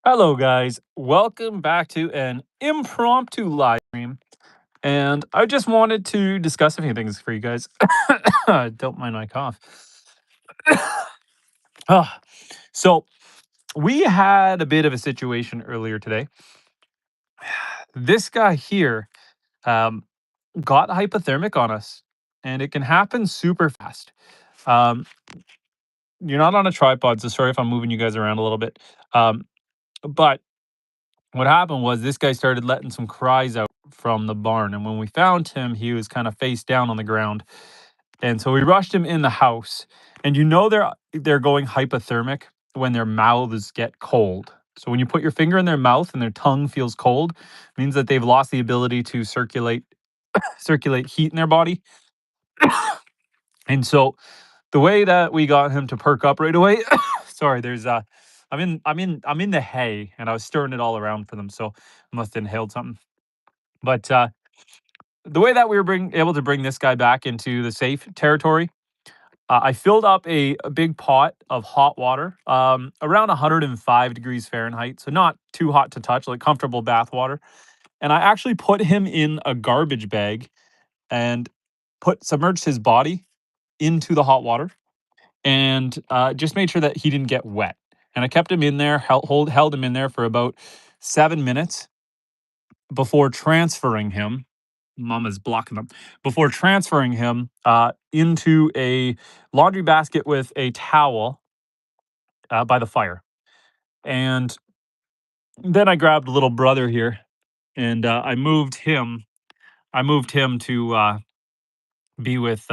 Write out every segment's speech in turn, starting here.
Hello, guys. Welcome back to an impromptu live stream. And I just wanted to discuss a few things for you guys. Don't mind my cough. Ah, so, we had a bit of a situation earlier today. This guy here um, got hypothermic on us, and it can happen super fast. Um, you're not on a tripod, so sorry if I'm moving you guys around a little bit. But what happened was this guy started letting some cries out from the barn, and when we found him, he was kind of face down on the ground, and so we rushed him in the house. And they're going hypothermic when their mouths get cold. So when you put your finger in their mouth and their tongue feels cold, it means that they've lost the ability to circulate heat in their body. And so the way that we got him to perk up right away, sorry, there's I'm in the hay and I was stirring it all around for them, so I must have inhaled something. But the way that we were able to bring this guy back into the safe territory, I filled up a big pot of hot water, around 105 degrees Fahrenheit, so not too hot to touch, like comfortable bath water. And I actually put him in a garbage bag and put submerged his body into the hot water and just made sure that he didn't get wet. And I kept him in there, held him in there for about 7 minutes before transferring him. Mama's blocking them. Before transferring him into a laundry basket with a towel by the fire. And then I grabbed little brother here and I moved him. I moved him to be with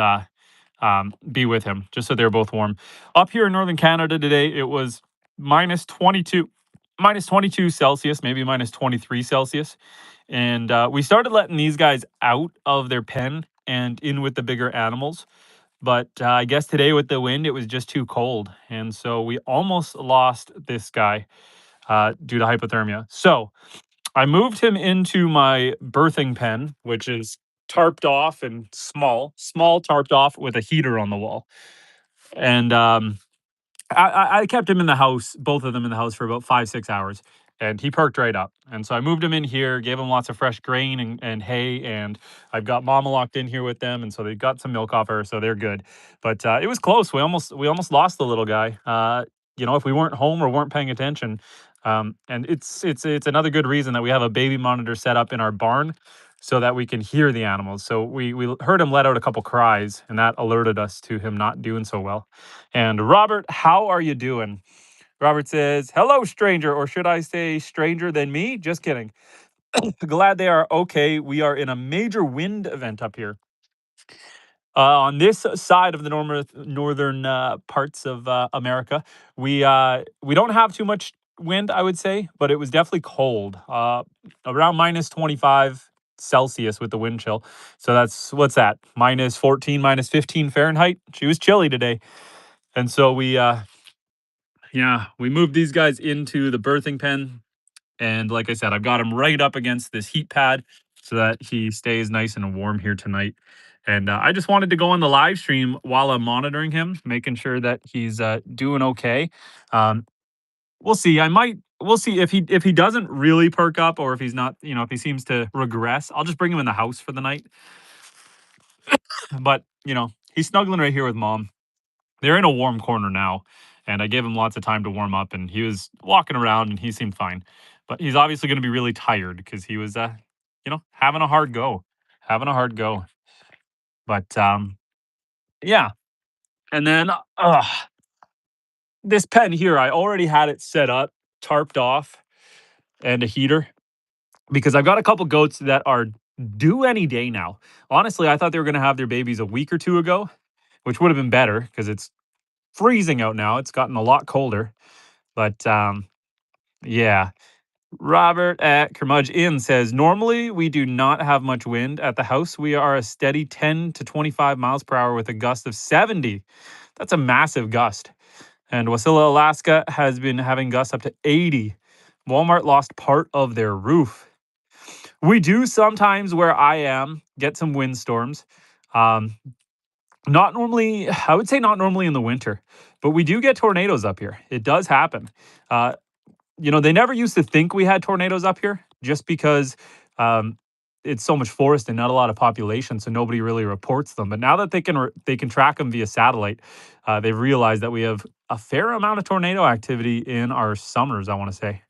be with him, just so they're both warm. Up here in northern Canada today, it was minus 22, minus 22 Celsius, maybe minus 23 Celsius. And we started letting these guys out of their pen and in with the bigger animals. But I guess today with the wind, it was just too cold. And so we almost lost this guy due to hypothermia. So I moved him into my birthing pen, which is tarped off and small tarped off with a heater on the wall. And I kept him in the house, both of them in the house for about 5, 6 hours, and he perked right up. And so I moved him in here, gave him lots of fresh grain and hay, and I've got Mama locked in here with them, and so they got some milk off her, so they're good. But it was close. We almost lost the little guy. If we weren't home or weren't paying attention. And it's another good reason that we have a baby monitor set up in our barn so that we can hear the animals. So we heard him let out a couple cries, and that alerted us to him not doing so well. And Robert, how are you doing? Robert says, "Hello, stranger," or should I say stranger than me? Just kidding. Glad they are okay. We are in a major wind event up here. On this side of the northern parts of America, we don't have too much wind, I would say, but it was definitely cold, around minus 25 Celsius with the wind chill. So that's what's that? Minus 14, minus 15 Fahrenheit. She was chilly today, and so we moved these guys into the birthing pen. And like I said, I've got him right up against this heat pad so that he stays nice and warm here tonight. And I just wanted to go on the live stream while I'm monitoring him, making sure that he's doing okay. Um, we'll see. We'll see if he doesn't really perk up, or if he's not, if he seems to regress, I'll just bring him in the house for the night. But he's snuggling right here with mom. They're in a warm corner now, and I gave him lots of time to warm up, and he was walking around and he seemed fine. But he's obviously going to be really tired because he was having a hard go. Having a hard go. But yeah. And then this pen here, I already had it set up, tarped off, and a heater because I've got a couple goats that are due any day now. Honestly, I thought they were going to have their babies a week or two ago, which would have been better because it's freezing out now. It's gotten a lot colder. But yeah. Robert at Curmudge Inn says, normally we do not have much wind at the house. We are a steady 10 to 25 miles per hour with a gust of 70. That's a massive gust. And Wasilla, Alaska has been having gusts up to 80. Walmart lost part of their roof. We do sometimes, where I am, get some windstorms. Not normally, I would say not normally in the winter, but we do get tornadoes up here. It does happen. they never used to think we had tornadoes up here just because um, it's so much forest and not a lot of population, so nobody really reports them. But now that they can track them via satellite, they've realized that we have a fair amount of tornado activity in our summers. I want to say.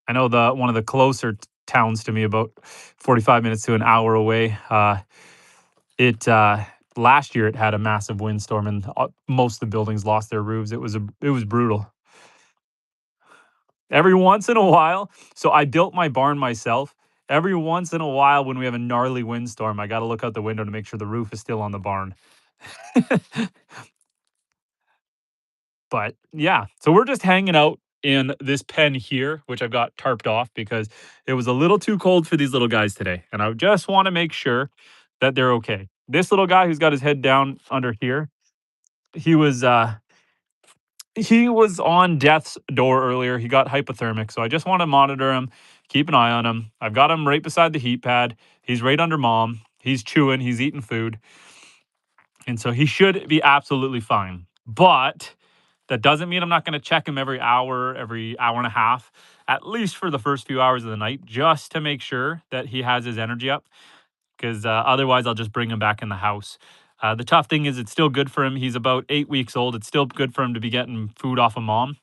I know the one of the closer towns to me, about 45 minutes to an hour away. It last year it had a massive windstorm and most of the buildings lost their roofs. It was brutal. Every once in a while, so I built my barn myself. Every once in a while, when we have a gnarly windstorm, I got to look out the window to make sure the roof is still on the barn. But yeah, so we're just hanging out in this pen here, which I've got tarped off because it was a little too cold for these little guys today. And I just want to make sure that they're okay. This little guy who's got his head down under here, he was he was on death's door earlier. He got hypothermic. So I just want to monitor him, keep an eye on him. I've got him right beside the heat pad. He's right under mom. He's chewing, he's eating food. And so he should be absolutely fine. But that doesn't mean I'm not going to check him every hour and a half, at least for the first few hours of the night, just to make sure that he has his energy up. Because otherwise, I'll just bring him back in the house. The tough thing is, it's still good for him. He's about 8 weeks old. It's still good for him to be getting food off of mom.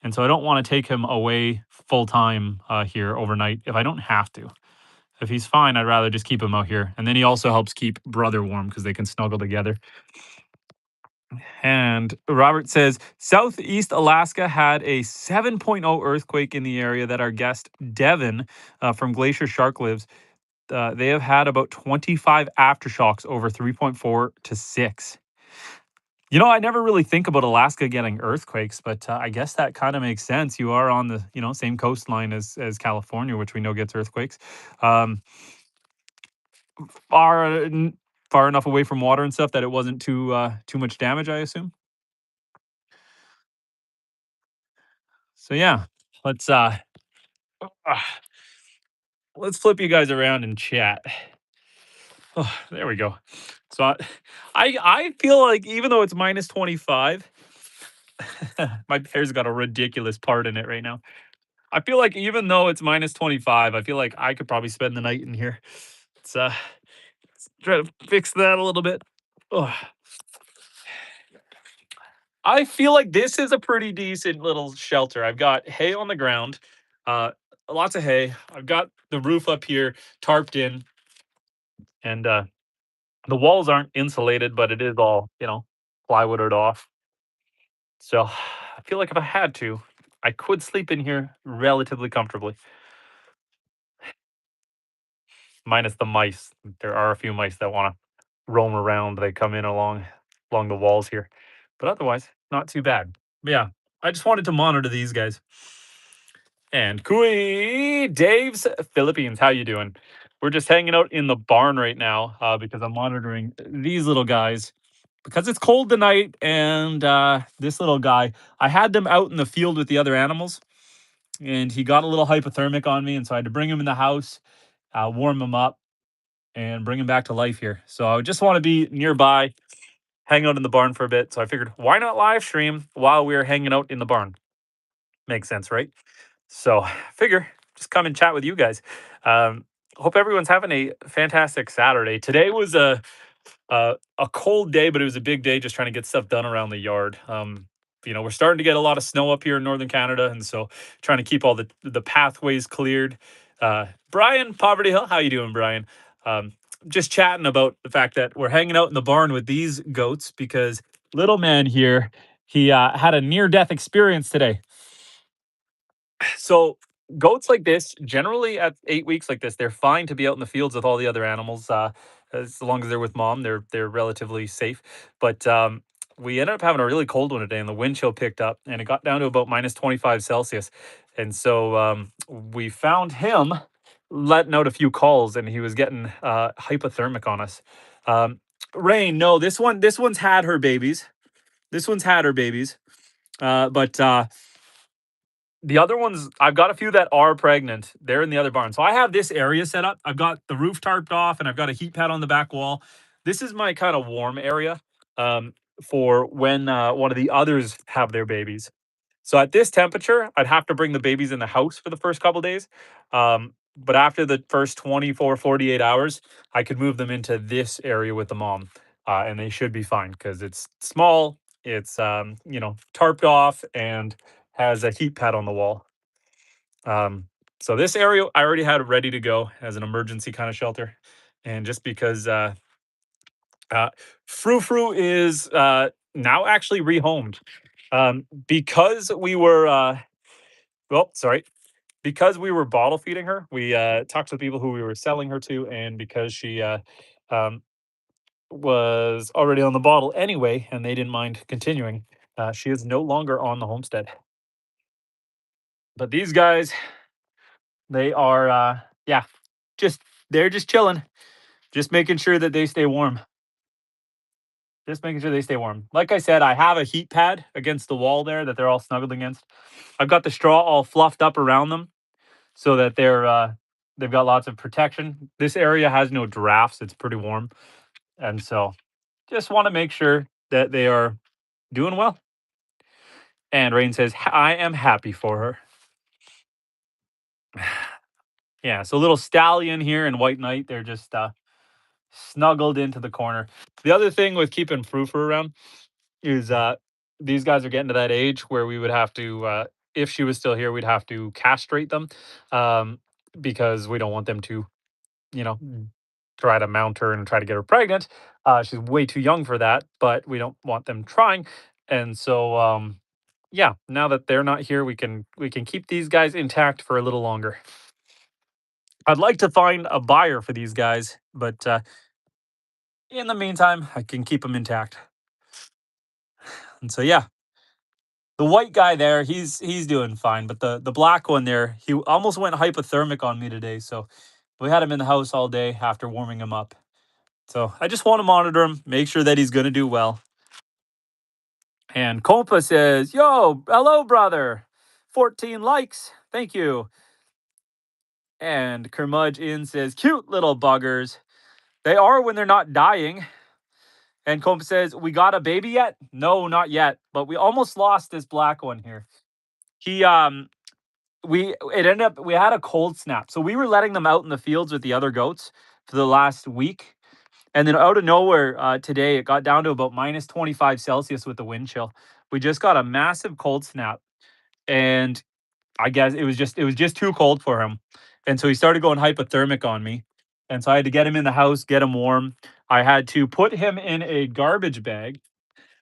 And so I don't want to take him away full time here overnight if I don't have to. If he's fine, I'd rather just keep him out here. And then he also helps keep brother warm because they can snuggle together. And Robert says Southeast Alaska had a 7.0 earthquake in the area that our guest Devin from Glacier Shark lives. They have had about 25 aftershocks over 3.4 to 6. I never really think about Alaska getting earthquakes, but I guess that kind of makes sense. You are on the same coastline as California, which we know gets earthquakes. Um, far far enough away from water and stuff that it wasn't too much damage, I assume. So yeah, let's uh uh, let's flip you guys around and chat. Oh, there we go. So I feel like even though it's minus 25, my hair's got a ridiculous part in it right now. I feel like even though it's minus 25, I feel like I could probably spend the night in here. Let's try to fix that a little bit. Ugh. I feel like this is a pretty decent little shelter. I've got hay on the ground, uh, lots of hay. I've got the roof up here tarped in, and the walls aren't insulated, but it is all plywooded off. So I feel like if I had to, I could sleep in here relatively comfortably, minus the mice. There are a few mice that want to roam around. They come in along the walls here, but otherwise, not too bad. But yeah, I just wanted to monitor these guys. And Kui Dave's Philippines, how you doing? We're just hanging out in the barn right now because I'm monitoring these little guys because it's cold tonight. And this little guy, I had them out in the field with the other animals, and he got a little hypothermic on me, and so I had to bring him in the house, warm him up, and bring him back to life here. So I just want to be nearby, hang out in the barn for a bit. So I figured, why not live stream while we're hanging out in the barn? Makes sense, right? So figure just come and chat with you guys. Hope everyone's having a fantastic Saturday. Today was a cold day, but it was a big day just trying to get stuff done around the yard. We're starting to get a lot of snow up here in northern Canada, and so trying to keep all the pathways cleared. Brian, Poverty Hill, how you doing, Brian? Just chatting about the fact that we're hanging out in the barn with these goats because little man here, he had a near death experience today. So goats like this, generally at 8 weeks like this, they're fine to be out in the fields with all the other animals. As long as they're with mom, they're relatively safe. But we ended up having a really cold one today, and the wind chill picked up, and it got down to about minus 25 Celsius. And so we found him letting out a few calls, and he was getting hypothermic on us. Um, Rain, no, this one's had her babies. This one's had her babies. But the other ones, I've got a few that are pregnant. They're in the other barn. So I have this area set up. I've got the roof tarped off and I've got a heat pad on the back wall. This is my kind of warm area for when one of the others have their babies. So at this temperature, I'd have to bring the babies in the house for the first couple days. But after the first 24, 48 hours, I could move them into this area with the mom, and they should be fine because it's small, it's tarped off, and has a heat pad on the wall. Um, so this area I already had ready to go as an emergency kind of shelter, and just because uh, Frou Frou is now actually rehomed because we were well, sorry, because we were bottle feeding her. We talked to the people who we were selling her to, and because she um, was already on the bottle anyway, and they didn't mind continuing. She is no longer on the homestead. But these guys, they are, yeah, just they're just chilling, just making sure that they stay warm. Just making sure they stay warm. Like I said, I have a heat pad against the wall there that they're all snuggled against. I've got the straw all fluffed up around them so that they've got lots of protection. This area has no drafts; it's pretty warm, and so just want to make sure that they are doing well. And Rain says, "I am happy for her." Yeah, so little stallion here and white knight, they're just snuggled into the corner. The other thing with keeping Frou Frou around is these guys are getting to that age where we would have to if she was still here, we'd have to castrate them um, because we don't want them to, you know, try to mount her and try to get her pregnant. She's way too young for that, but we don't want them trying. And so yeah, now that they're not here, we can keep these guys intact for a little longer. I'd like to find a buyer for these guys, but in the meantime, I can keep them intact. And so yeah, the white guy there, he's doing fine, but the black one there, he almost went hypothermic on me today. So we had him in the house all day after warming him up. So I just want to monitor him, make sure that he's going to do well. And Compa says, "Yo, hello, brother. 14 likes. Thank you." And Kermudge in says, "Cute little buggers. They are when they're not dying." And Compa says, "We got a baby yet?" No, not yet. But we almost lost this black one here. He it ended up we had a cold snap. So we were letting them out in the fields with the other goats for the last week. And then out of nowhere, today it got down to about minus 25 Celsius with the wind chill. We just got a massive cold snap, and I guess it was just too cold for him, and so he started going hypothermic on me, and so I had to get him in the house, get him warm. I had to put him in a garbage bag,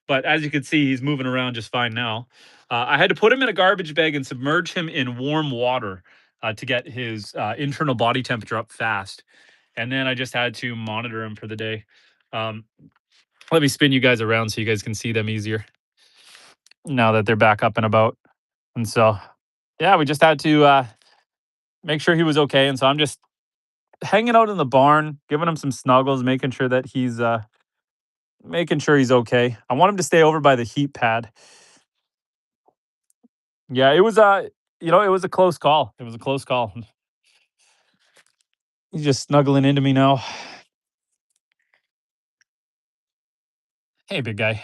but as you can see, he's moving around just fine now. I had to put him in a garbage bag and submerge him in warm water to get his internal body temperature up fast, and then I just had to monitor him for the day. Um, Let me spin you guys around so you guys can see them easier now that they're back up and about. And so, yeah, we just had to make sure he was okay. And so I'm just hanging out in the barn, giving him some snuggles, making sure he's okay. I want him to stay over by the heat pad. Yeah, it was it was a close call. It was a close call. He's just snuggling into me now. Hey, big guy.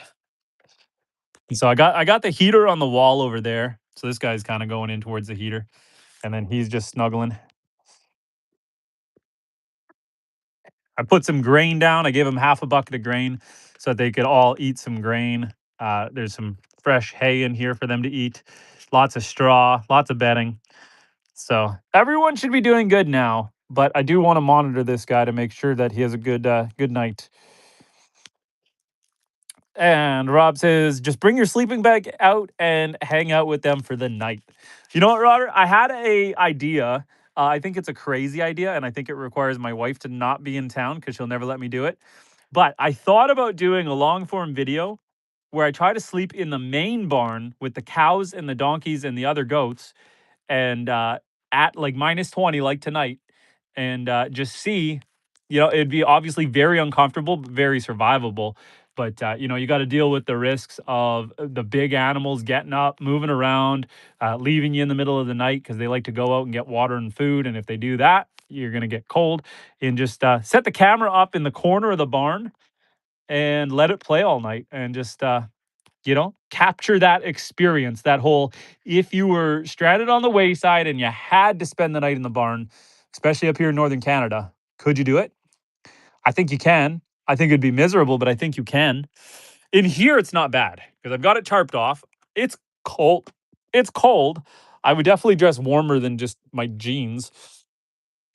And so I got the heater on the wall over there. So this guy's kind of going in towards the heater, and then he's just snuggling. I put some grain down. I gave them half a bucket of grain so that they could all eat some grain. There's some fresh hay in here for them to eat. Lots of straw, lots of bedding. So everyone should be doing good now. But I do want to monitor this guy to make sure that he has a good night. And Rob says, just bring your sleeping bag out and hang out with them for the night. You know what, Robert? I had a idea. I think it's a crazy idea, and I think it requires my wife to not be in town because she'll never let me do it. But I thought about doing a long form video where I try to sleep in the main barn with the cows and the donkeys and the other goats, and at like minus 20 like tonight, and just see, it'd be obviously very uncomfortable but very survivable. But you got to deal with the risks of the big animals getting up, moving around, leaving you in the middle of the night because they like to go out and get water and food, and if they do that, you're going to get cold. And just set the camera up in the corner of the barn and let it play all night, and just capture that experience, that whole if you were stranded on the wayside and you had to spend the night in the barn, especially up here in northern Canada, could you do it? I think you can. I think it'd be miserable, but I think you can. In here, it's not bad because I've got it tarped off. It's cold. It's cold. I would definitely dress warmer than just my jeans.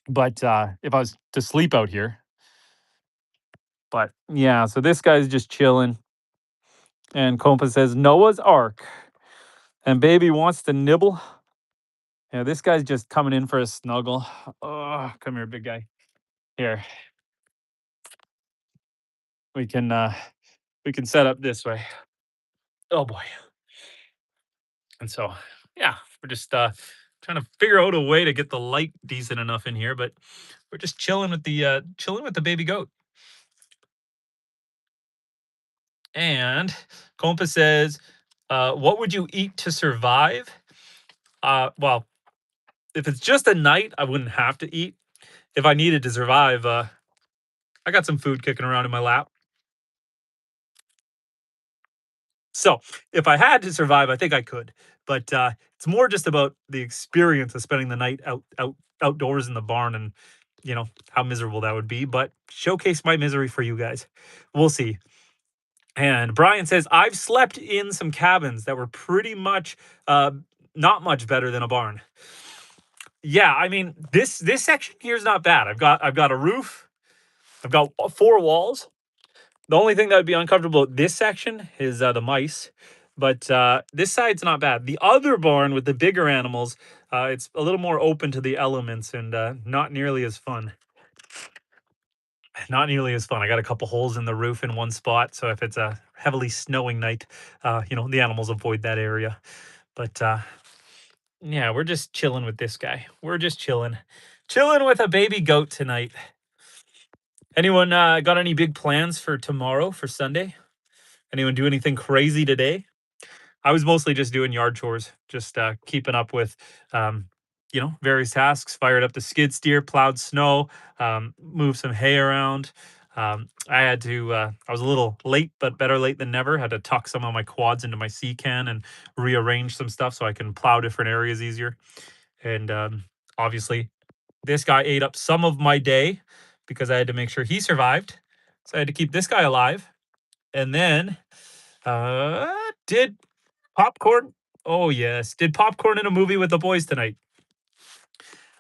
But if I was to sleep out here, but yeah, so this guy's just chilling. And Compa says Noah's Ark, and baby wants to nibble. Yeah, this guy's just coming in for a snuggle. Oh, come here, big guy. Here, we can uh we can set up this way. Oh boy. And so, yeah, we're just trying to figure out a way to get the light decent enough in here, but we're just chilling with the baby goat. And Compa says, what would you eat to survive? Well, if it's just a night, I wouldn't have to eat. If I needed to survive, I got some food kicking around in my lap. So if I had to survive, I think I could. But it's more just about the experience of spending the night outdoors in the barn, and how miserable that would be. But showcase my misery for you guys. We'll see. And Brian says I've slept in some cabins that were pretty much not much better than a barn. Yeah, I mean this section here is not bad. I've got a roof. I've got four walls. The only thing that would be uncomfortable with this section is the mice, but this side's not bad. The other barn with the bigger animals, it's a little more open to the elements and not nearly as fun. Not nearly as fun. I got a couple holes in the roof in one spot, so if it's a heavily snowing night, the animals avoid that area. But yeah, we're just chilling with this guy. We're just chilling with a baby goat tonight. Anyone got any big plans for tomorrow, for Sunday? Anyone do anything crazy today? I was mostly just doing yard chores, just keeping up with, various tasks. Fired up the skid steer, plowed snow, moved some hay around. I had to. I was a little late, but better late than never. Had to tuck some of my quads into my sea can and rearrange some stuff so I can plow different areas easier. And obviously, this guy ate up some of my day because I had to make sure he survived. So I had to keep this guy alive. And then did popcorn. Oh yes, did popcorn in a movie with the boys tonight.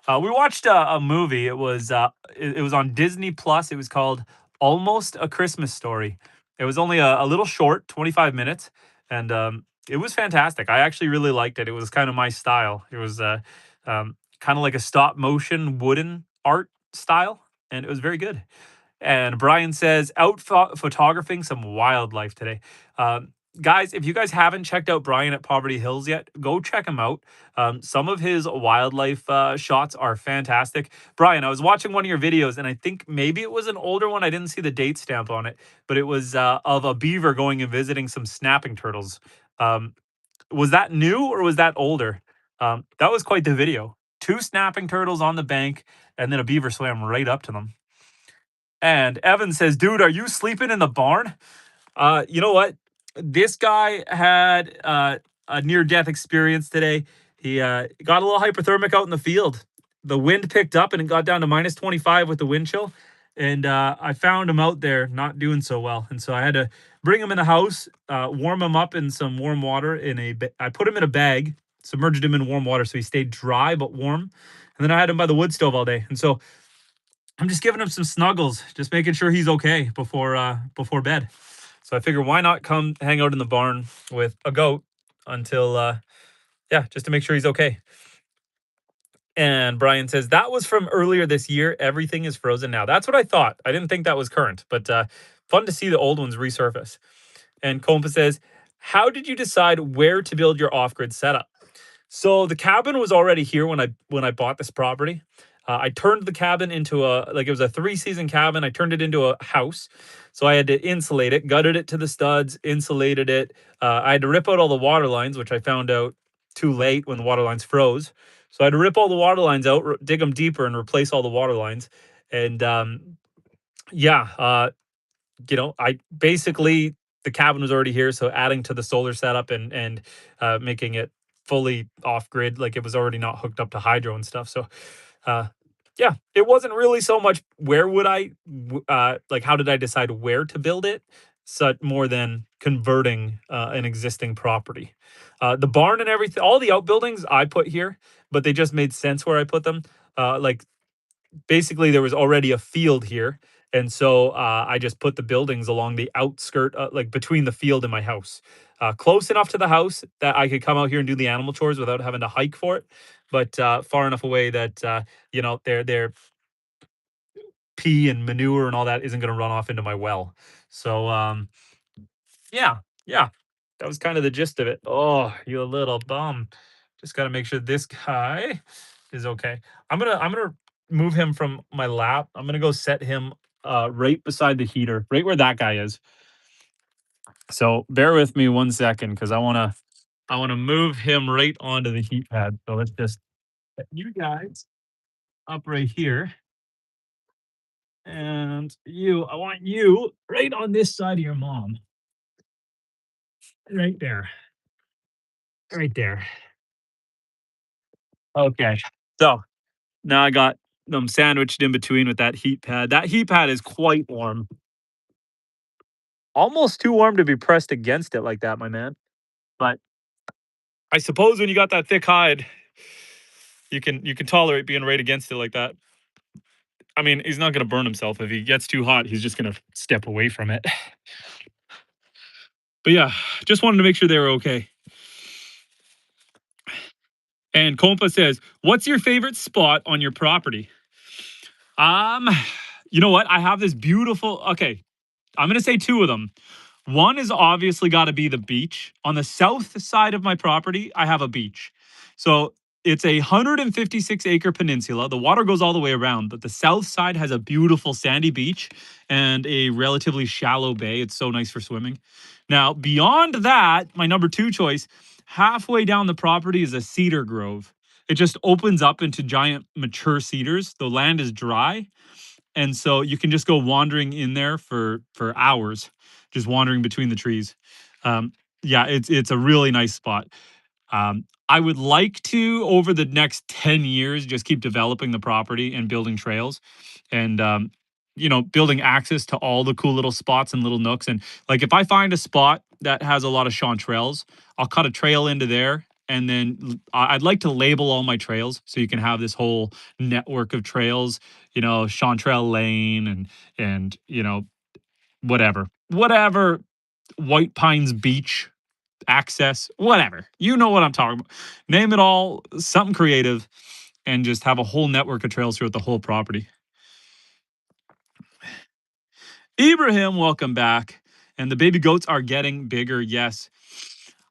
We watched a movie. It was on Disney Plus. It was called Almost a Christmas Story. It was only a little short, 25 minutes, and it was fantastic. I actually really liked it. It was kind of my style. It was kind of like a stop motion wooden art style, and it was very good. And Brian says, out photographing some wildlife today. Guys, if you guys haven't checked out Brian at Poverty Hills yet, go check him out. Some of his wildlife shots are fantastic. Brian, I was watching one of your videos, and I think maybe it was an older one. I didn't see the date stamp on it, but it was of a beaver going and visiting some snapping turtles. Um, was that new or was that older? That was quite the video. Two snapping turtles on the bank, and then a beaver swam right up to them. And Evan says, dude, are you sleeping in the barn? You know what? This guy had a near death experience today. He got a little hypothermic out in the field. The wind picked up and it got down to minus 25 with the wind chill. And I found him out there not doing so well. And so I had to bring him in the house, warm him up in some warm water. I put him in a bag, submerged him in warm water so he stayed dry but warm. And then I had him by the wood stove all day. And so I'm just giving him some snuggles, just making sure he's okay before bed. So I figure why not come hang out in the barn with a goat until just to make sure he's okay. And Brian says that was from earlier this year. Everything is frozen now. That's what I thought. I didn't think that was current, but fun to see the old ones resurface. And Compa says, how did you decide where to build your off-grid setup? So the cabin was already here when I bought this property. I turned the cabin into it was a 3-season cabin. I turned it into a house. So I had to insulate it, gutted it to the studs, insulated it. I had to rip out all the water lines, which I found out too late when the water lines froze. So I had to rip all the water lines out, dig them deeper, and replace all the water lines. And I basically the cabin was already here, so adding to the solar setup and making it fully off grid, like it was already not hooked up to hydro and stuff. So uh, yeah, it wasn't really so much where would like how did I decide where to build it, so more than converting an existing property. The barn and everything, all the outbuildings I put here, but they just made sense where I put them. Like basically there was already a field here, and so I just put the buildings along the outskirt, like between the field and my house, close enough to the house that I could come out here and do the animal chores without having to hike for it, but far enough away that their pee and manure and all that isn't going to run off into my well. So yeah, yeah, that was kind of the gist of it. Oh, you little bum! Just got to make sure this guy is okay. I'm gonna move him from my lap. I'm gonna go set him right beside the heater, right where that guy is. So bear with me 1 second because I wanna move him right onto the heat pad. So let's just set you guys up right here. And you, I want you right on this side of your mom. Right there. Right there. Okay. So now I got them sandwiched in between with that heat pad. That heat pad is quite warm. Almost too warm to be pressed against it like that, my man. But I suppose when you got that thick hide, you can tolerate being right against it like that. I mean, he's not gonna burn himself. If he gets too hot, he's just gonna step away from it. But yeah, just wanted to make sure they were okay. And Compa says, "What's your favorite spot on your property?" Um, you know what? I have this beautiful. Okay, I'm gonna say two of them. One is obviously got to be the beach. On the south side of my property, I have a beach. So it's a 156-acre peninsula. The water goes all the way around, but the south side has a beautiful sandy beach and a relatively shallow bay. It's so nice for swimming. Now, beyond that, my number two choice, halfway down the property is a cedar grove. It just opens up into giant mature cedars. The land is dry, and so you can just go wandering in there for hours, just wandering between the trees. Yeah, it's a really nice spot. I would like to, over the next 10 years, just keep developing the property and building trails and, building access to all the cool little spots and little nooks. And like, if I find a spot that has a lot of chanterelles, I'll cut a trail into there. And then I'd like to label all my trails so you can have this whole network of trails, Chanterelle Lane and, whatever, White Pines Beach access, whatever. You know what I'm talking about. Name it all, something creative, and just have a whole network of trails throughout the whole property. Ibrahim, welcome back. And the baby goats are getting bigger. Yes.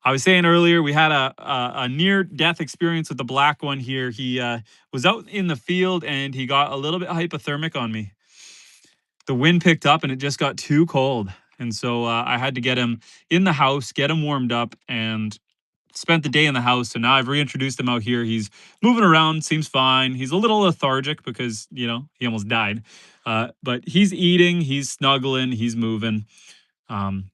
I was saying earlier, we had a near death experience with the black one here. He was out in the field and he got a little bit hypothermic on me. The wind picked up and it just got too cold. And so I had to get him in the house, get him warmed up, and spent the day in the house. So now I've reintroduced him out here. He's moving around, seems fine. He's a little lethargic because, he almost died. But he's eating, he's snuggling, he's moving. Um,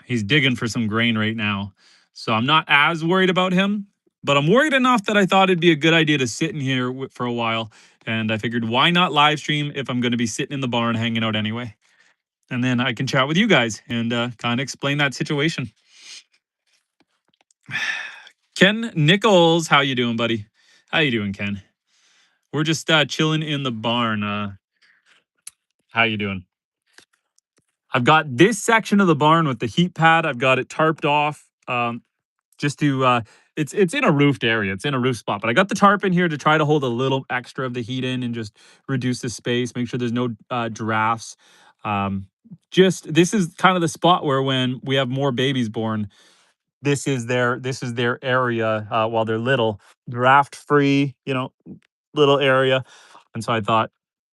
he's digging for some grain right now. So I'm not as worried about him, but I'm worried enough that I thought it'd be a good idea to sit in here for a while. And I figured, why not live stream if I'm going to be sitting in the barn hanging out anyway? And then I can chat with you guys and kind of explain that situation. Ken Nichols, how you doing, buddy? How you doing, Ken? We're just chilling in the barn. How you doing? I've got this section of the barn with the heat pad. I've got it tarped off. Just to it's in a roofed area. It's in a roof spot, but I got the tarp in here to try to hold a little extra of the heat in and just reduce the space, make sure there's no drafts. Just this is kind of the spot where when we have more babies born, this is their area while they're little, draft free, little area. And so I thought,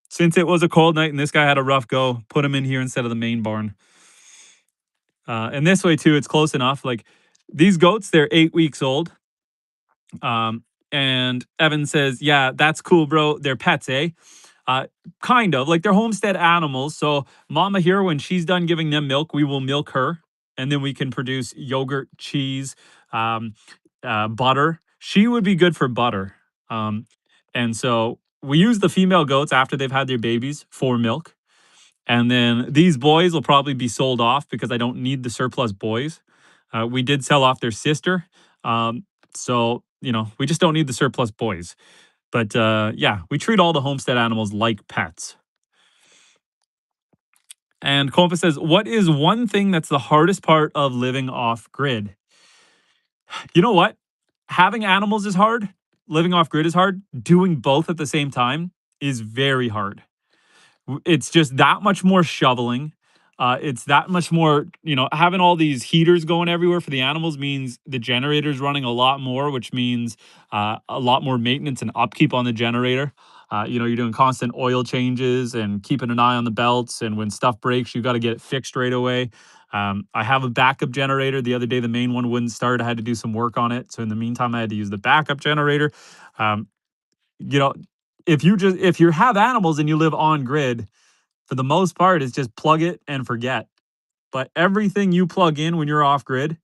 since it was a cold night and this guy had a rough go, put him in here instead of the main barn. And this way too, it's close enough. Like these goats, they're 8 weeks old. And Evan says, "Yeah, that's cool, bro. They're pets, eh?" Uh, kind of like they're homestead animals. So mama here, when she's done giving them milk, we will milk her, and then we can produce yogurt, cheese, um, butter. She would be good for butter. Um, and so we use the female goats after they've had their babies for milk. And then these boys will probably be sold off because I don't need the surplus boys. We did sell off their sister. Um, so, we just don't need the surplus boys. But yeah, we treat all the homestead animals like pets. And Compa says, what is one thing that's the hardest part of living off grid? You know what? Having animals is hard. Living off grid is hard. Doing both at the same time is very hard. It's just that much more shoveling. It's that much more, having all these heaters going everywhere for the animals means the generator's running a lot more, which means a lot more maintenance and upkeep on the generator. You're doing constant oil changes and keeping an eye on the belts. And when stuff breaks, you got to get it fixed right away. I have a backup generator. The other day, the main one wouldn't start. I had to do some work on it. So in the meantime, I had to use the backup generator. Um, you know, if you have animals and you live on grid, for the most part, it's just plug it and forget. But everything you plug in when you're off grid,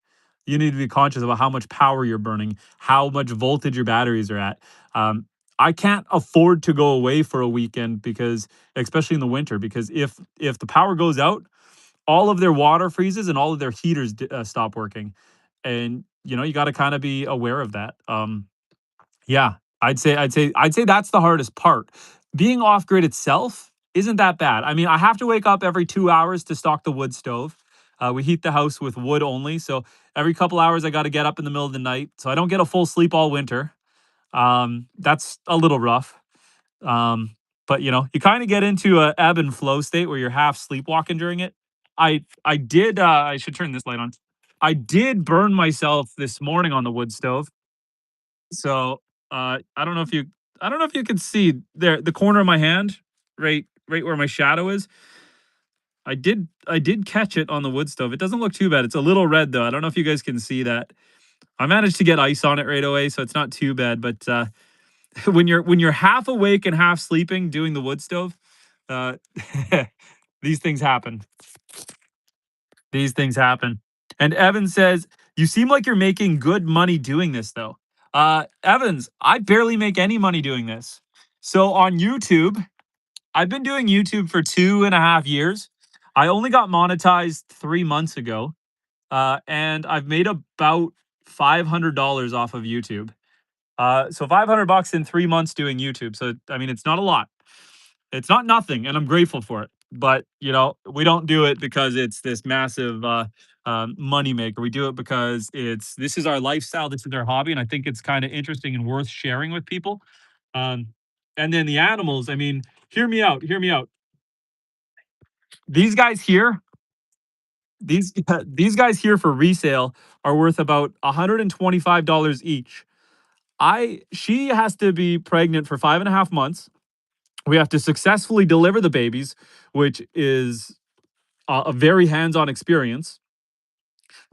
you need to be conscious about how much power you're burning, how much voltage your batteries are at. Um, I can't afford to go away for a weekend because, especially in the winter, because if the power goes out, all of their water freezes and all of their heaters stop working, and you got to kind of be aware of that. Yeah, I'd say that's the hardest part. Being off grid itself isn't that bad. I mean, I have to wake up every 2 hours to stock the wood stove. We heat the house with wood only, so every couple hours I got to get up in the middle of the night, so I don't get a full sleep all winter. That's a little rough. Um, but you kind of get into a ebb and flow state where you're half sleepwalking during it. I did. I should turn this light on. I did burn myself this morning on the wood stove. So, I don't know if you can see there the corner of my hand, right where my shadow is. I did catch it on the wood stove. It doesn't look too bad. It's a little red though. I don't know if you guys can see that. I managed to get ice on it right away, so it's not too bad. But when you're half awake and half sleeping doing the wood stove, uh, these things happen. These things happen. And Evan says, "You seem like you're making good money doing this, though." Evans, I barely make any money doing this. So on YouTube, I've been doing YouTube for 2.5 years. I only got monetized 3 months ago, and I've made about $500 off of YouTube. So $500 in 3 months doing YouTube. So I mean, it's not a lot. It's not nothing, and I'm grateful for it. But we don't do it because it's this massive money maker. We do it because this is our lifestyle, this is our hobby, and I think it's kind of interesting and worth sharing with people. Um, and then the animals. I mean, hear me out. Hear me out. These guys here, these guys here for resale are worth about $125 each. I She has to be pregnant for 5.5 months. We have to successfully deliver the babies, which is a very hands-on experience.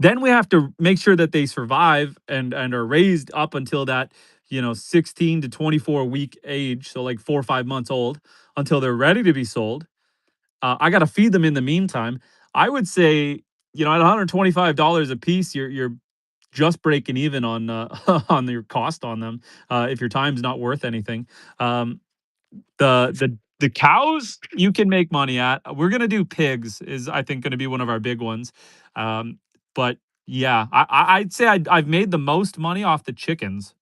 Then we have to make sure that they survive and are raised up until that 16 to 24 week age, so like 4 or 5 months old, until they're ready to be sold. I got to feed them in the meantime. I would say at $125 a piece, you're just breaking even on on your cost on them, if your time's not worth anything. Um, the cows you can make money at. We're gonna do pigs is I think gonna be one of our big ones. Um, but yeah, I'd say I've made the most money off the chickens,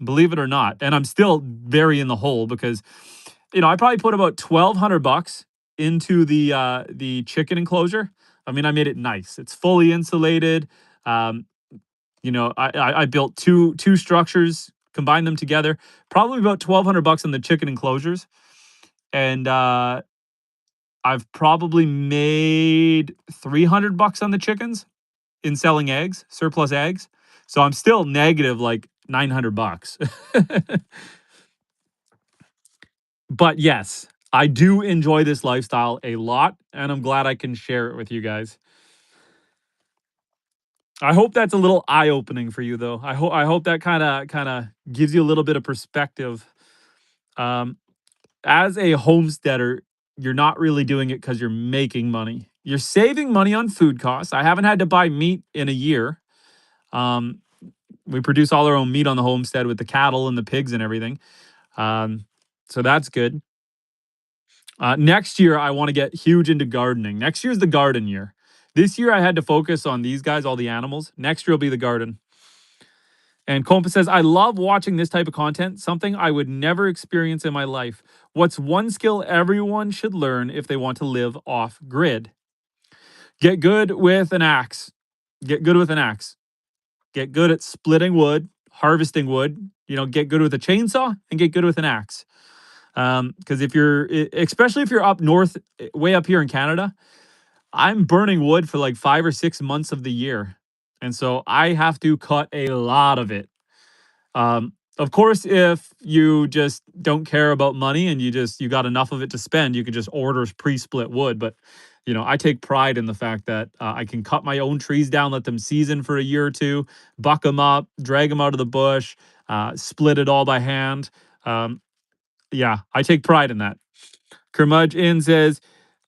believe it or not, and I'm still very in the hole because I probably put about $1,200 into the chicken enclosure. I mean, I made it nice. It's fully insulated. Um, I built two structures, combined them together. Probably about $1,200 on the chicken enclosures, and I've probably made $300 on the chickens in selling eggs, surplus eggs. So I'm still negative like $900. But yes, I do enjoy this lifestyle a lot, and I'm glad I can share it with you guys. I hope that's a little eye opening for you, though. I hope that kind of gives you a little bit of perspective. Um, as a homesteader, you're not really doing it because you're making money. You're saving money on food costs. I haven't had to buy meat in a year. Um, we produce all our own meat on the homestead with the cattle and the pigs and everything. Um, so that's good. Next year, I want to get huge into gardening. Next year's the garden year. This year, I had to focus on these guys, all the animals. Next year will be the garden. And Compa says, I love watching this type of content, something I would never experience in my life. What's one skill everyone should learn if they want to live off grid? Get good with an axe. Get good with an axe. Get good at splitting wood, harvesting wood. Get good with a chainsaw and get good with an axe. Because if you're, especially if you're up north, way up here in Canada, I'm burning wood for like 5 or 6 months of the year. And so I have to cut a lot of it. Of course, if you just don't care about money and you got enough of it to spend, you can just order pre-split wood. But I take pride in the fact that I can cut my own trees down, let them season for a year or two, buck them up, drag them out of the bush, split it all by hand. Um, yeah, I take pride in that. Kermudge in says,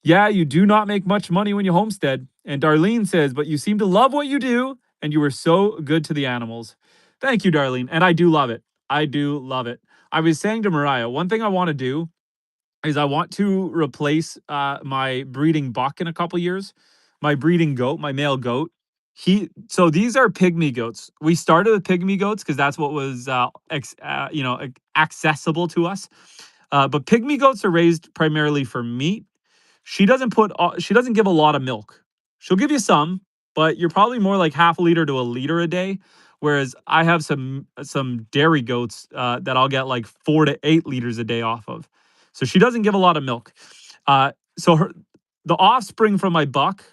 yeah, you do not make much money when you homestead. And Darlene says, but you seem to love what you do and you were so good to the animals. Thank you, Darlene. And I do love it. I do love it. I was saying to Mariah, one thing I want to do is I want to replace my breeding buck in a couple years, my breeding goat, my male goat. So these are pygmy goats. We started with pygmy goats because that's what was accessible to us. But pygmy goats are raised primarily for meat. She doesn't give a lot of milk. She'll give you some, but you're probably more like half a liter to a liter a day. Whereas I have some dairy goats that I'll get like 4 to 8 liters a day off of. So she doesn't give a lot of milk. So the offspring from my buck,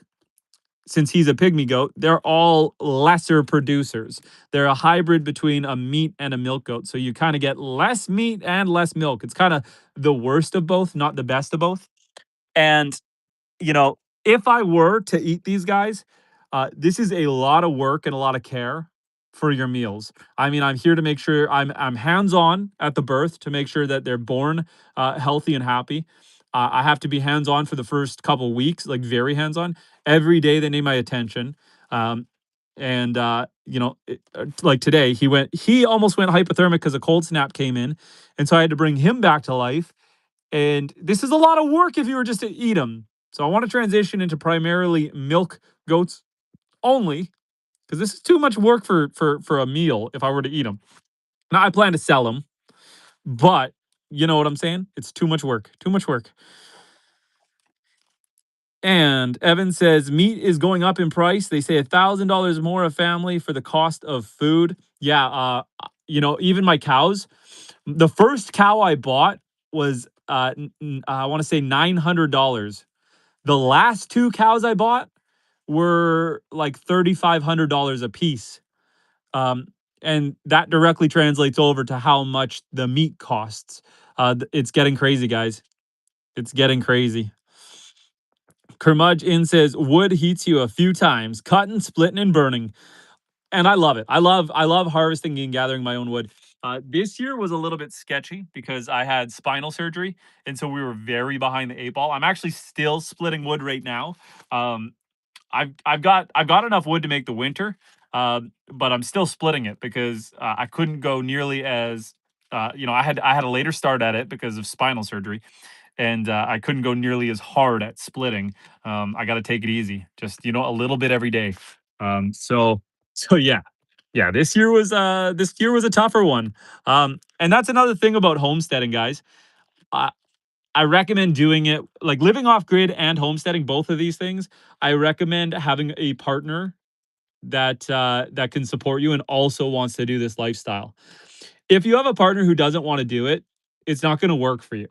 since he's a pygmy goat, they're all lesser producers. They're a hybrid between a meat and a milk goat. So you kind of get less meat and less milk. It's kind of the worst of both, not the best of both. And if I were to eat these guys, this is a lot of work and a lot of care for your meals. I mean, I'm here to make sure I'm hands on at the birth to make sure that they're born healthy and happy. I have to be hands on for the first couple weeks, like very hands on. Every day they need my attention. And like today, he almost went hypothermic because a cold snap came in, and so I had to bring him back to life. And this is a lot of work if you were just to eat them. So I want to transition into primarily milk goats only because this is too much work for a meal if I were to eat them. Now I plan to sell them, but you know what I'm saying? It's too much work. Too much work. And Evan says meat is going up in price. They say $1,000 more a family for the cost of food. Yeah, even my cows. The first cow I bought was I want to say $900. The last two cows I bought were like $3,500 a piece. Um, and that directly translates over to how much the meat costs. It's getting crazy, guys. It's getting crazy. Kermudge in says wood heats you a few times, cutting, splitting, and burning. And I love it. I love harvesting and gathering my own wood. This year was a little bit sketchy because I had spinal surgery, and so we were very behind the eight ball. I'm actually still splitting wood right now. Um, I've got enough wood to make the winter, but I'm still splitting it because I couldn't go nearly as I had a later start at it because of spinal surgery, and I couldn't go nearly as hard at splitting. I got to take it easy, just a little bit every day. So yeah, yeah. This year was a tougher one, and that's another thing about homesteading, guys. I, I recommend doing it like living off grid and homesteading, both of these things. I recommend having a partner that can support you and also wants to do this lifestyle. If you have a partner who doesn't want to do it, it's not going to work for you.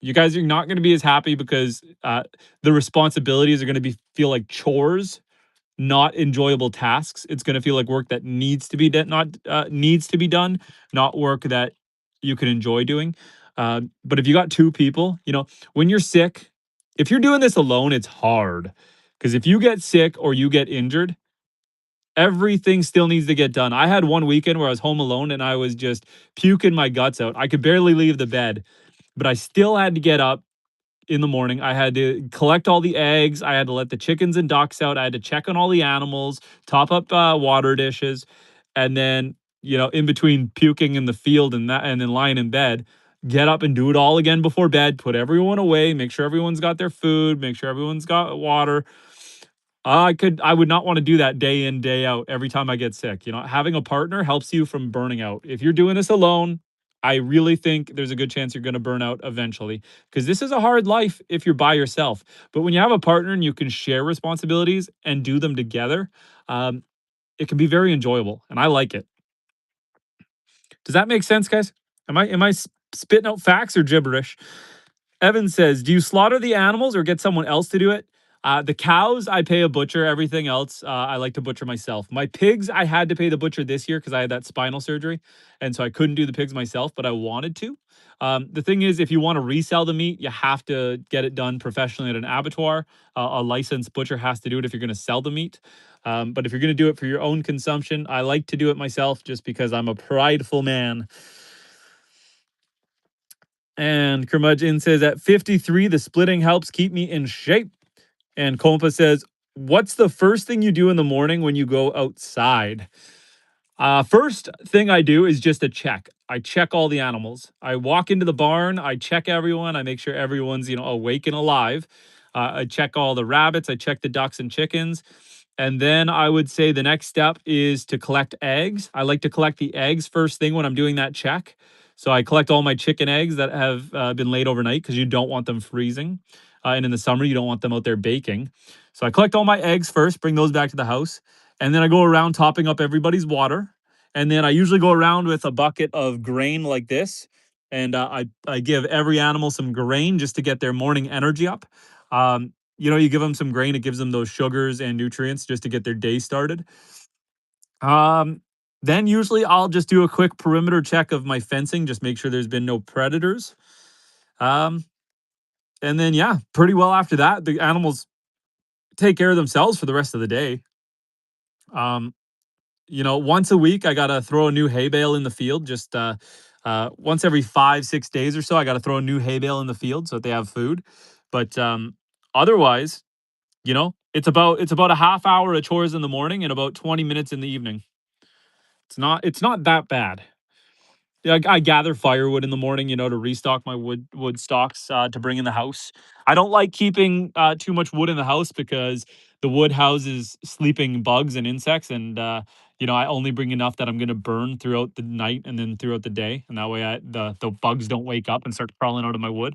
You guys are not going to be as happy because the responsibilities are going to feel like chores, not enjoyable tasks. It's going to feel like work that needs to be not needs to be done, not work that you can enjoy doing. But if you got two people, when you're sick, if you're doing this alone, it's hard because if you get sick or you get injured, everything still needs to get done. I had one weekend where I was home alone and I was just puking my guts out. I could barely leave the bed. but I still had to get up in the morning. I had to collect all the eggs. I had to let the chickens and ducks out. I had to check on all the animals, top up water dishes, and then in between puking in the field and that, and then lying in bed, get up and do it all again before bed. Put everyone away. Make sure everyone's got their food. Make sure everyone's got water. I would not want to do that day in, day out every time I get sick. Having a partner helps you from burning out. If you're doing this alone, I really think there's a good chance you're going to burn out eventually because this is a hard life if you're by yourself. But when you have a partner and you can share responsibilities and do them together, um, it can be very enjoyable. And I like it. Does that make sense, guys? Am I spitting out facts or gibberish? Evan says, "Do you slaughter the animals or get someone else to do it?" The cows, I pay a butcher. Everything else, I like to butcher myself. My pigs, I had to pay the butcher this year because I had that spinal surgery, and so I couldn't do the pigs myself, but I wanted to. The thing is, if you want to resell the meat, you have to get it done professionally at an abattoir. A licensed butcher has to do it if you're going to sell the meat. But if you're going to do it for your own consumption, I like to do it myself just because I'm a prideful man. And Curmudgeon says, at 53, the splitting helps keep me in shape. And Kompa says, what's the first thing you do in the morning when you go outside? First thing I do is just a check. I check all the animals. I walk into the barn. I check everyone. I make sure everyone's awake and alive. I check all the rabbits. I check the ducks and chickens. And then I would say the next step is to collect eggs. I like to collect the eggs first thing when I'm doing that check. So I collect all my chicken eggs that have been laid overnight because you don't want them freezing. And in the summer, you don't want them out there baking. So I collect all my eggs first, bring those back to the house. And then I go around topping up everybody's water. And then I usually go around with a bucket of grain like this. And I give every animal some grain just to get their morning energy up. You give them some grain, it gives them those sugars and nutrients just to get their day started. Um, then usually I'll just do a quick perimeter check of my fencing, just make sure there's been no predators. Um, and then yeah, pretty well after that, the animals take care of themselves for the rest of the day. Um, once a week I gotta throw a new hay bale in the field. Just once every 5-6 days or so, I gotta throw a new hay bale in the field so that they have food. But otherwise, it's about a half hour of chores in the morning and about 20 minutes in the evening. It's not that bad. Yeah, I gather firewood in the morning, to restock my wood stocks to bring in the house. I don't like keeping too much wood in the house because the wood houses sleeping bugs and insects, and I only bring enough that I'm going to burn throughout the night and then throughout the day, and that way the bugs don't wake up and start crawling out of my wood.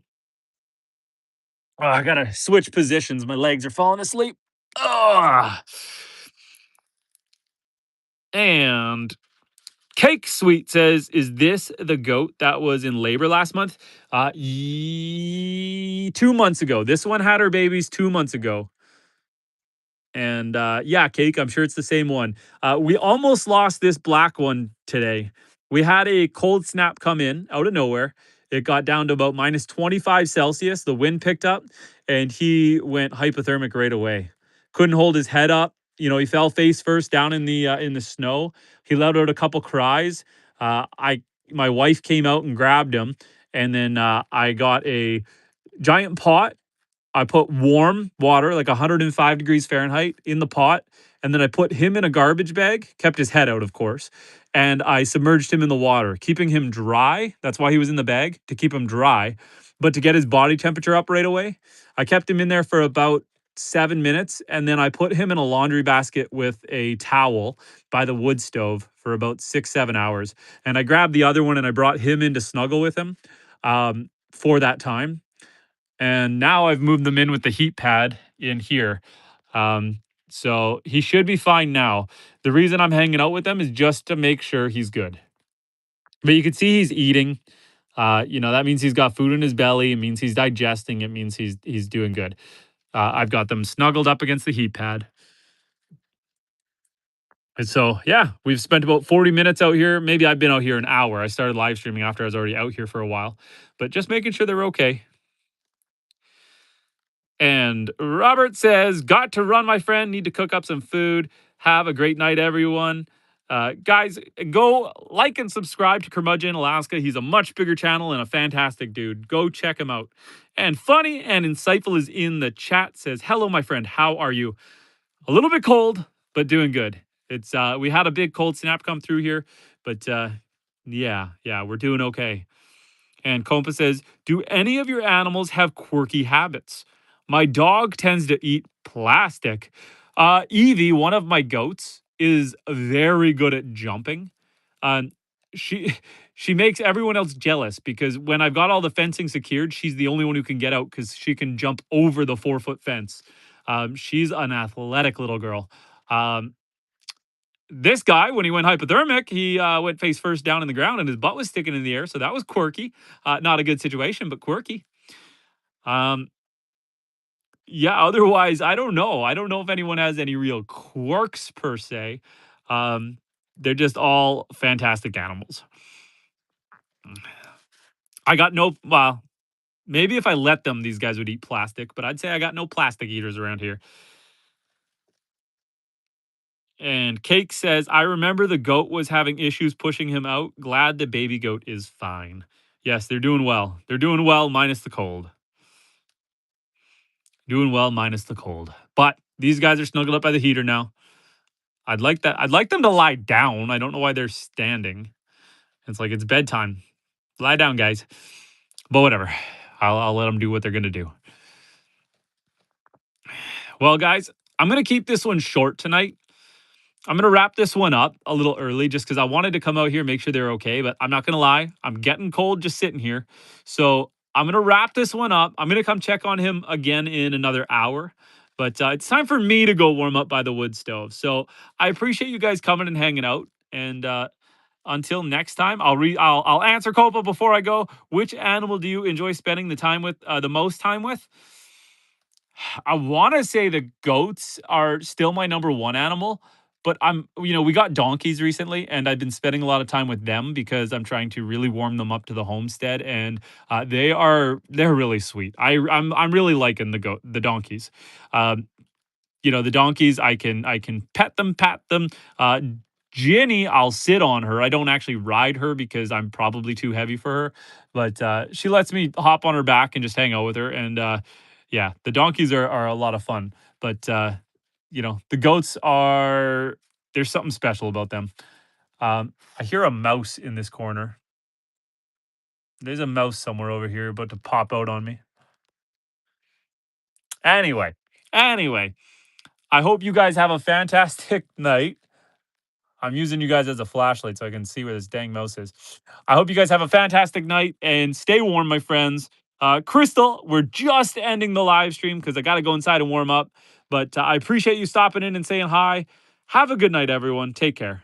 Oh, I gotta switch positions. My legs are falling asleep. Ugh. And Cake Sweet says, "Is this the goat that was in labor last month?" 2 months ago. This one had her babies 2 months ago. And yeah, Cake, I'm sure it's the same one. We almost lost this black one today. We had a cold snap come in out of nowhere. It got down to about minus 25 Celsius. The wind picked up and he went hypothermic right away. Couldn't hold his head up. He fell face first down in the snow. He let out a couple cries. I My wife came out and grabbed him, and then I got a giant pot. I put warm water, like 105 degrees Fahrenheit, in the pot. And then I put him in a garbage bag, kept his head out, of course. And I submerged him in the water, keeping him dry. That's why he was in the bag, to keep him dry. But to get his body temperature up right away, I kept him in there for about 7 minutes. And then I put him in a laundry basket with a towel by the wood stove for about 6, 7 hours. And I grabbed the other one and I brought him in to snuggle with him for that time. And now I've moved them in with the heat pad in here. Um, so he should be fine now. The reason I'm hanging out with them is just to make sure he's good. But you can see he's eating. That means he's got food in his belly. It means he's digesting. It means he's doing good. I've got them snuggled up against the heat pad. And so, yeah, we've spent about 40 minutes out here. Maybe I've been out here an hour. I started live streaming after I was already out here for a while, but just making sure they're okay. And Robert says, got to run, my friend. Need to cook up some food. Have a great night, everyone. Guys, go like and subscribe to Curmudgeon Alaska. He's a much bigger channel and a fantastic dude. Go check him out. And funny and insightful is in the chat says, "Hello, my friend. How are you? A little bit cold, but doing good. It's we had a big cold snap come through here, but yeah, we're doing okay." And Compa says, "Do any of your animals have quirky habits? My dog tends to eat plastic. Evie, one of my goats, is very good at jumping. Um, she she makes everyone else jealous because when I've got all the fencing secured, she's the only one who can get out because she can jump over the 4 foot fence. She's an athletic little girl. Um, this guy, when he went hypothermic, he went face first down in the ground and his butt was sticking in the air. So that was quirky. Not a good situation, but quirky. Um, yeah, otherwise, I don't know. I don't know if anyone has any real quirks per se. Um, they're just all fantastic animals. I got no, well, maybe if I let them, these guys would eat plastic, but I'd say I got no plastic eaters around here. And Cake says, "I remember the goat was having issues pushing him out. Glad the baby goat is fine." Yes, they're doing well. They're doing well, minus the cold. Doing well, minus the cold. But these guys are snuggled up by the heater now. I'd like that. I'd like them to lie down. I don't know why they're standing. It's like it's bedtime. Lie down, guys. But whatever. I'll let them do what they're gonna do. Well, guys, I'm gonna keep this one short tonight. I'm gonna wrap this one up a little early just because I wanted to come out here, make sure they're okay. But I'm not gonna lie, I'm getting cold just sitting here. So I'm gonna wrap this one up. I'm gonna come check on him again in another hour. But it's time for me to go warm up by the wood stove. So I appreciate you guys coming and hanging out. And until next time, I'll answer Copa before I go. Which animal do you enjoy spending the time with, the most time with? I want to say the goats are still my number one animal, but we got donkeys recently, and I've been spending a lot of time with them because I'm trying to really warm them up to the homestead, and they're really sweet. I'm really liking the donkeys. Um, the donkeys, I can pat them. Jenny, I'll sit on her. I don't actually ride her because I'm probably too heavy for her, but she lets me hop on her back and just hang out with her. And yeah, the donkeys are a lot of fun. But the goats are there's something special about them. I hear a mouse in this corner. There's a mouse somewhere over here about to pop out on me. Anyway, I hope you guys have a fantastic night. I'm using you guys as a flashlight so I can see where this dang mouse is. I hope you guys have a fantastic night and stay warm, my friends. Crystal, we're just ending the live stream because I got to go inside and warm up. But I appreciate you stopping in and saying hi. Have a good night, everyone. Take care.